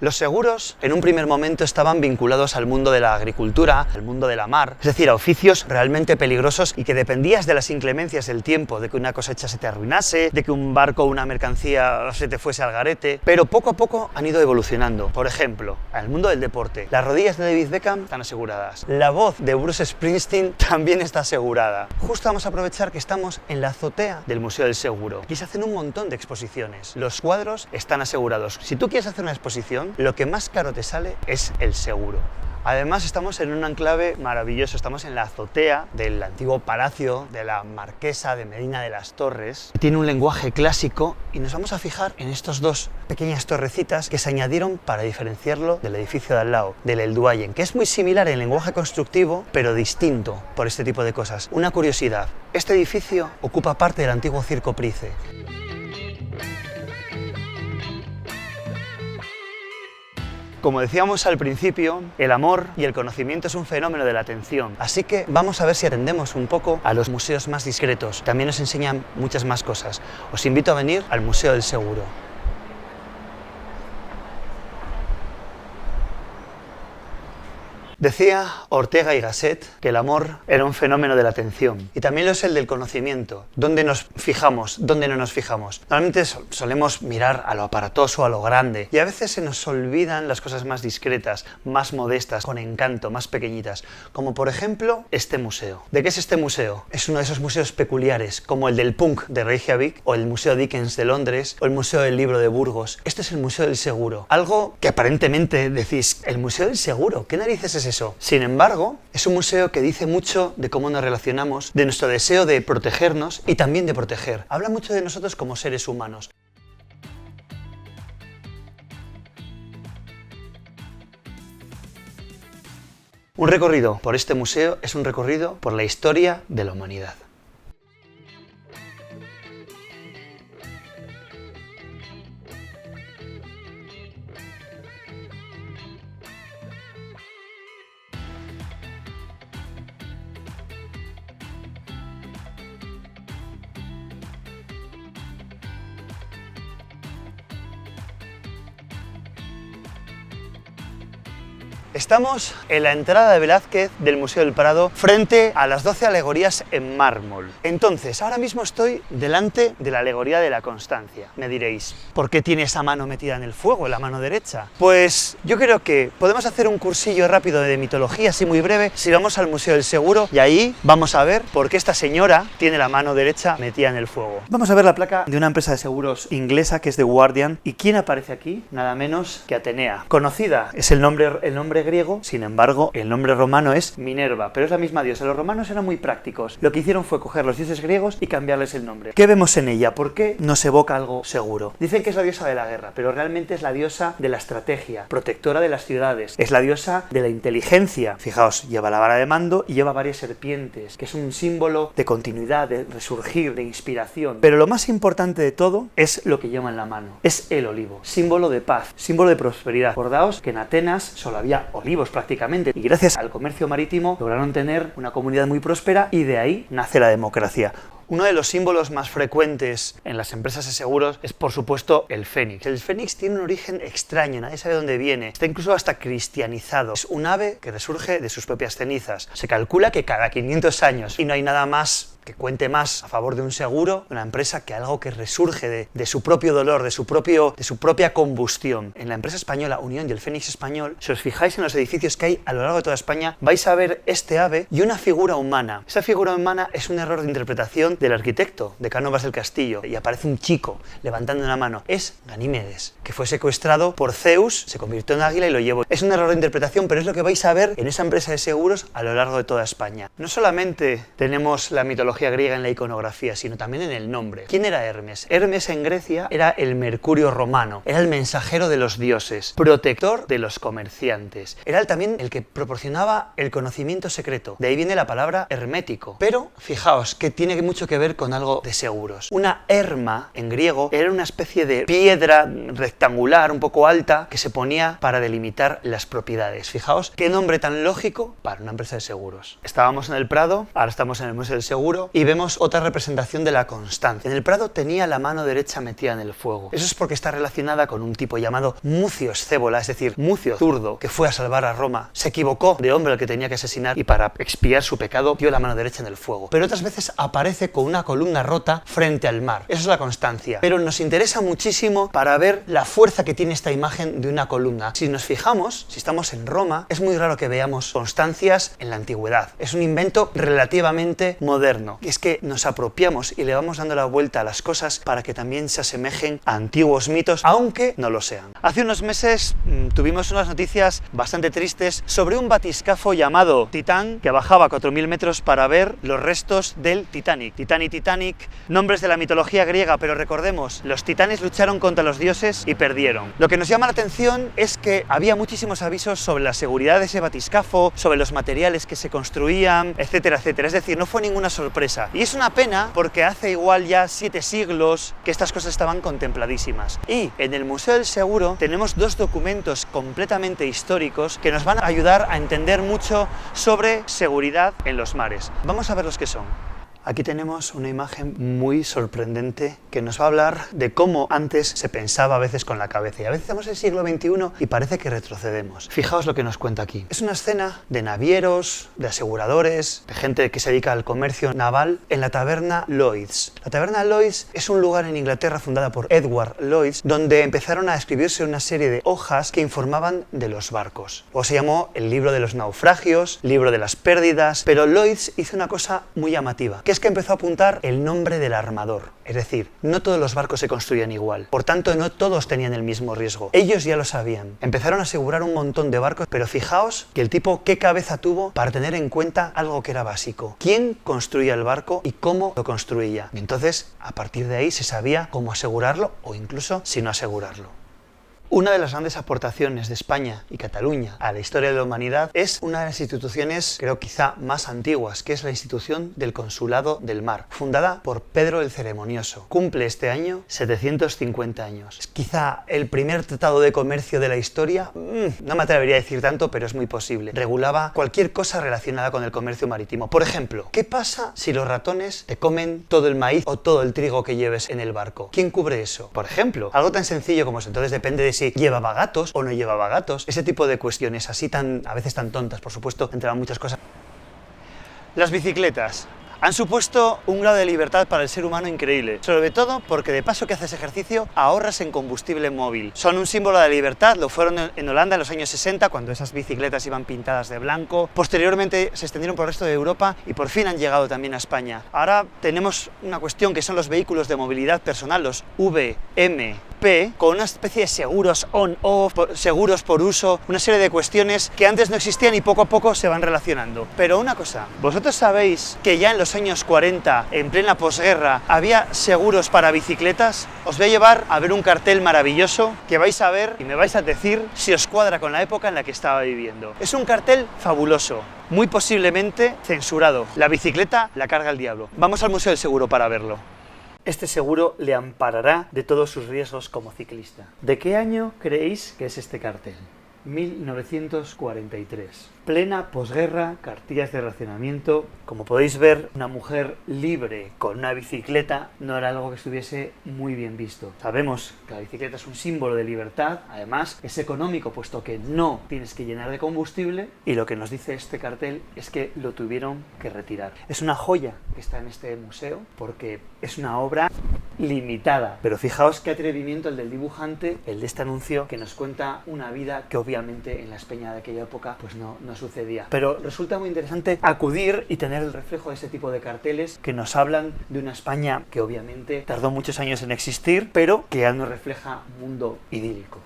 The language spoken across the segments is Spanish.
Los seguros, en un primer momento, estaban vinculados al mundo de la agricultura, al mundo de la mar, es decir, a oficios realmente peligrosos y que dependías de las inclemencias del tiempo, de que una cosecha se te arruinase, de que un barco o una mercancía se te fuese al garete, pero poco a poco han ido evolucionando. Por ejemplo, al mundo del deporte, las rodillas de David Beckham están aseguradas, la voz de Bruce Springsteen también está asegurada. Justo vamos a aprovechar que estamos en la azotea del Museo del Seguro. Aquí se hacen un montón de exposiciones. Los cuadros están asegurados. Si tú quieres hacer una exposición, lo que más caro te sale es el seguro. Además, estamos en un enclave maravilloso, estamos en la azotea del antiguo palacio de la Marquesa de Medina de las Torres. Tiene un lenguaje clásico y nos vamos a fijar en estos dos pequeñas torrecitas que se añadieron para diferenciarlo del edificio de al lado, del El Duayen, que es muy similar en lenguaje constructivo, pero distinto por este tipo de cosas. Una curiosidad, este edificio ocupa parte del antiguo Circo Price. Como decíamos al principio, el amor y el conocimiento es un fenómeno de la atención, así que vamos a ver si atendemos un poco a los museos más discretos. También nos enseñan muchas más cosas. Os invito a venir al Museo del Seguro. Decía Ortega y Gasset que el amor era un fenómeno de la atención y también lo es el del conocimiento. ¿Dónde nos fijamos? ¿Dónde no nos fijamos? Normalmente solemos mirar a lo aparatoso, a lo grande y a veces se nos olvidan las cosas más discretas, más modestas, con encanto, más pequeñitas, como por ejemplo este museo. ¿De qué es este museo? Es uno de esos museos peculiares como el del punk de Reykjavik o el Museo Dickens de Londres o el Museo del Libro de Burgos. Este es el Museo del Seguro. Algo que aparentemente decís, ¿el Museo del Seguro? ¿Qué narices es eso? Sin embargo, es un museo que dice mucho de cómo nos relacionamos, de nuestro deseo de protegernos y también de proteger. Habla mucho de nosotros como seres humanos. Un recorrido por este museo es un recorrido por la historia de la humanidad. Estamos en la entrada de Velázquez del Museo del Prado frente a las 12 alegorías en mármol. Entonces, ahora mismo estoy delante de la alegoría de la Constancia. Me diréis, ¿por qué tiene esa mano metida en el fuego, la mano derecha? Pues yo creo que podemos hacer un cursillo rápido de mitología, así muy breve, si vamos al Museo del Seguro y ahí vamos a ver por qué esta señora tiene la mano derecha metida en el fuego. Vamos a ver la placa de una empresa de seguros inglesa que es The Guardian. ¿Y quién aparece aquí? Nada menos que Atenea. Conocida es el nombre griego, sin embargo, el nombre romano es Minerva, pero es la misma diosa. Los romanos eran muy prácticos. Lo que hicieron fue coger los dioses griegos y cambiarles el nombre. ¿Qué vemos en ella? ¿Por qué nos evoca algo seguro? Dicen que es la diosa de la guerra, pero realmente es la diosa de la estrategia, protectora de las ciudades. Es la diosa de la inteligencia. Fijaos, lleva la vara de mando y lleva varias serpientes, que es un símbolo de continuidad, de resurgir, de inspiración. Pero lo más importante de todo es lo que lleva en la mano. Es el olivo, símbolo de paz, símbolo de prosperidad. Acordaos que en Atenas solo había olivos prácticamente y gracias al comercio marítimo lograron tener una comunidad muy próspera y de ahí nace la democracia. Uno de los símbolos más frecuentes en las empresas de seguros es, por supuesto, el fénix. El fénix tiene un origen extraño, nadie sabe dónde viene. Está incluso hasta cristianizado. Es un ave que resurge de sus propias cenizas. Se calcula que cada 500 años y no hay nada más que cuente más a favor de un seguro, una empresa, que algo que resurge de su propio dolor, de su propia combustión. En la empresa española Unión y el Fénix Español, si os fijáis en los edificios que hay a lo largo de toda España, vais a ver este ave y una figura humana. Esa figura humana es un error de interpretación del arquitecto, de Cánovas del Castillo, y aparece un chico levantando una mano. Es Ganímedes, que fue secuestrado por Zeus, se convirtió en águila y lo llevó. Es un error de interpretación, pero es lo que vais a ver en esa empresa de seguros a lo largo de toda España. No solamente tenemos la mitología griega en la iconografía, sino también en el nombre. ¿Quién era Hermes? Hermes en Grecia era el Mercurio romano, era el mensajero de los dioses, protector de los comerciantes. Era también el que proporcionaba el conocimiento secreto. De ahí viene la palabra hermético. Pero fijaos que tiene mucho que ver con algo de seguros. Una herma, en griego, era una especie de piedra rectangular, un poco alta, que se ponía para delimitar las propiedades. Fijaos qué nombre tan lógico para una empresa de seguros. Estábamos en el Prado, ahora estamos en el Museo del Seguro, y vemos otra representación de la constancia. En el Prado tenía la mano derecha metida en el fuego. Eso es porque está relacionada con un tipo llamado Mucio Scévola, es decir, Mucio zurdo, que fue a salvar a Roma. Se equivocó de hombre al que tenía que asesinar y para expiar su pecado dio la mano derecha en el fuego. Pero otras veces aparece con una columna rota frente al mar. Eso es la constancia. Pero nos interesa muchísimo para ver la fuerza que tiene esta imagen de una columna. Si nos fijamos, si estamos en Roma, es muy raro que veamos constancias en la antigüedad. Es un invento relativamente moderno. Es que nos apropiamos y le vamos dando la vuelta a las cosas para que también se asemejen a antiguos mitos, aunque no lo sean. Hace unos meses tuvimos unas noticias bastante tristes sobre un batiscafo llamado Titán que bajaba a 4000 metros para ver los restos del Titanic. Titanic, nombres de la mitología griega, pero recordemos, los titanes lucharon contra los dioses y perdieron. Lo que nos llama la atención es que había muchísimos avisos sobre la seguridad de ese batiscafo, sobre los materiales que se construían, etcétera, etcétera. Es decir, no fue ninguna sorpresa. Y es una pena porque hace igual ya 7 siglos que estas cosas estaban contempladísimas. Y en el Museo del Seguro tenemos 2 documentos completamente históricos que nos van a ayudar a entender mucho sobre seguridad en los mares. Vamos a ver los que son. Aquí tenemos una imagen muy sorprendente que nos va a hablar de cómo antes se pensaba a veces con la cabeza y a veces estamos en el siglo XXI y parece que retrocedemos. Fijaos lo que nos cuenta aquí. Es una escena de navieros, de aseguradores, de gente que se dedica al comercio naval en la taberna Lloyd's. La taberna Lloyd's es un lugar en Inglaterra fundada por Edward Lloyd's donde empezaron a escribirse una serie de hojas que informaban de los barcos. O se llamó el libro de los naufragios, libro de las pérdidas, pero Lloyd's hizo una cosa muy llamativa, que es que empezó a apuntar el nombre del armador. Es decir, no todos los barcos se construían igual. Por tanto, no todos tenían el mismo riesgo. Ellos ya lo sabían. Empezaron a asegurar un montón de barcos, pero fijaos que el tipo qué cabeza tuvo para tener en cuenta algo que era básico. ¿Quién construía el barco y cómo lo construía? Y entonces, a partir de ahí se sabía cómo asegurarlo o incluso si no asegurarlo. Una de las grandes aportaciones de España y Cataluña a la historia de la humanidad es una de las instituciones, creo quizá más antiguas, que es la institución del Consulado del Mar, fundada por Pedro el Ceremonioso. Cumple este año 750 años. Es quizá el primer tratado de comercio de la historia. No me atrevería a decir tanto, pero es muy posible. Regulaba cualquier cosa relacionada con el comercio marítimo. Por ejemplo, ¿qué pasa si los ratones te comen todo el maíz o todo el trigo que lleves en el barco? ¿Quién cubre eso? Por ejemplo, algo tan sencillo como eso. Entonces depende de si llevaba gatos o no llevaba gatos. Ese tipo de cuestiones así a veces tan tontas, por supuesto, entraban muchas cosas. Las bicicletas han supuesto un grado de libertad para el ser humano increíble, sobre todo porque de paso que haces ejercicio ahorras en combustible móvil. Son un símbolo de libertad, lo fueron en Holanda en los años 60 cuando esas bicicletas iban pintadas de blanco. Posteriormente se extendieron por el resto de Europa y por fin han llegado también a España. Ahora tenemos una cuestión que son los vehículos de movilidad personal, los VMP, con una especie de seguros on-off, seguros por uso, una serie de cuestiones que antes no existían y poco a poco se van relacionando. Pero una cosa, ¿vosotros sabéis que ya en los años 40, en plena posguerra, había seguros para bicicletas? Os voy a llevar a ver un cartel maravilloso que vais a ver y me vais a decir si os cuadra con la época en la que estaba viviendo. Es un cartel fabuloso, muy posiblemente censurado. La bicicleta la carga el diablo. Vamos al Museo del Seguro para verlo. Este seguro le amparará de todos sus riesgos como ciclista. ¿De qué año creéis que es este cartel? 1943. Plena posguerra, cartillas de racionamiento. Como podéis ver, una mujer libre con una bicicleta no era algo que estuviese muy bien visto. Sabemos que la bicicleta es un símbolo de libertad, además es económico puesto que no tienes que llenar de combustible y lo que nos dice este cartel es que lo tuvieron que retirar. Es una joya que está en este museo porque es una obra limitada. Pero fijaos qué atrevimiento el del dibujante, el de este anuncio que nos cuenta una vida que obviamente en la España de aquella época pues no sucedía. Pero resulta muy interesante acudir y tener el reflejo de ese tipo de carteles que nos hablan de una España que obviamente tardó muchos años en existir, pero que ya nos refleja un mundo idílico.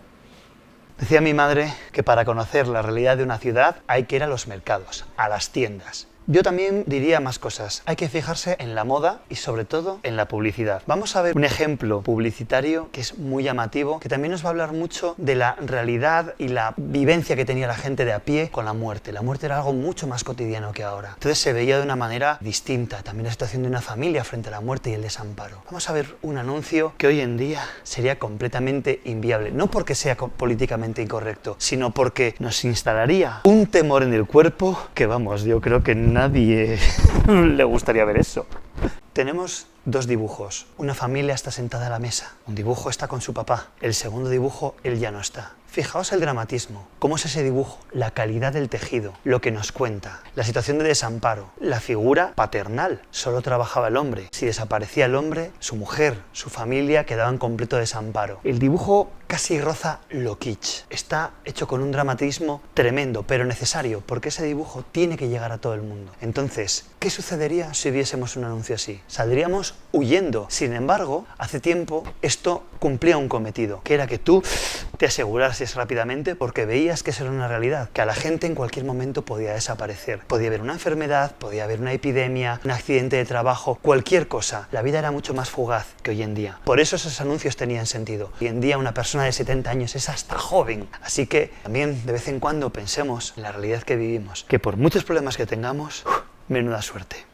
Decía mi madre que para conocer la realidad de una ciudad hay que ir a los mercados, a las tiendas. Yo también diría más cosas. Hay que fijarse en la moda y sobre todo en la publicidad. Vamos a ver un ejemplo publicitario que es muy llamativo, que también nos va a hablar mucho de la realidad y la vivencia que tenía la gente de a pie con la muerte. La muerte era algo mucho más cotidiano que ahora. Entonces se veía de una manera distinta. También la situación de una familia frente a la muerte y el desamparo. Vamos a ver un anuncio que hoy en día sería completamente inviable. No porque sea políticamente incorrecto, sino porque nos instalaría un temor en el cuerpo que, vamos, yo creo que nadie le gustaría ver eso. Tenemos dos dibujos. Una familia está sentada a la mesa. Un dibujo está con su papá. El segundo dibujo, él ya no está. Fijaos el dramatismo. ¿Cómo es ese dibujo? La calidad del tejido, lo que nos cuenta, la situación de desamparo, la figura paternal. Solo trabajaba el hombre. Si desaparecía el hombre, su mujer, su familia quedaban en completo desamparo. El dibujo casi roza lo kitsch. Está hecho con un dramatismo tremendo, pero necesario, porque ese dibujo tiene que llegar a todo el mundo. Entonces, ¿qué sucedería si viésemos un anuncio así? Saldríamos huyendo. Sin embargo, hace tiempo esto cumplía un cometido, que era que tú te asegurases rápidamente porque veías que eso era una realidad, que a la gente en cualquier momento podía desaparecer. Podía haber una enfermedad, podía haber una epidemia, un accidente de trabajo, cualquier cosa. La vida era mucho más fugaz que hoy en día. Por eso esos anuncios tenían sentido. Hoy en día una persona de 70 años es hasta joven. Así que también de vez en cuando pensemos en la realidad que vivimos, que por muchos problemas que tengamos, menuda suerte.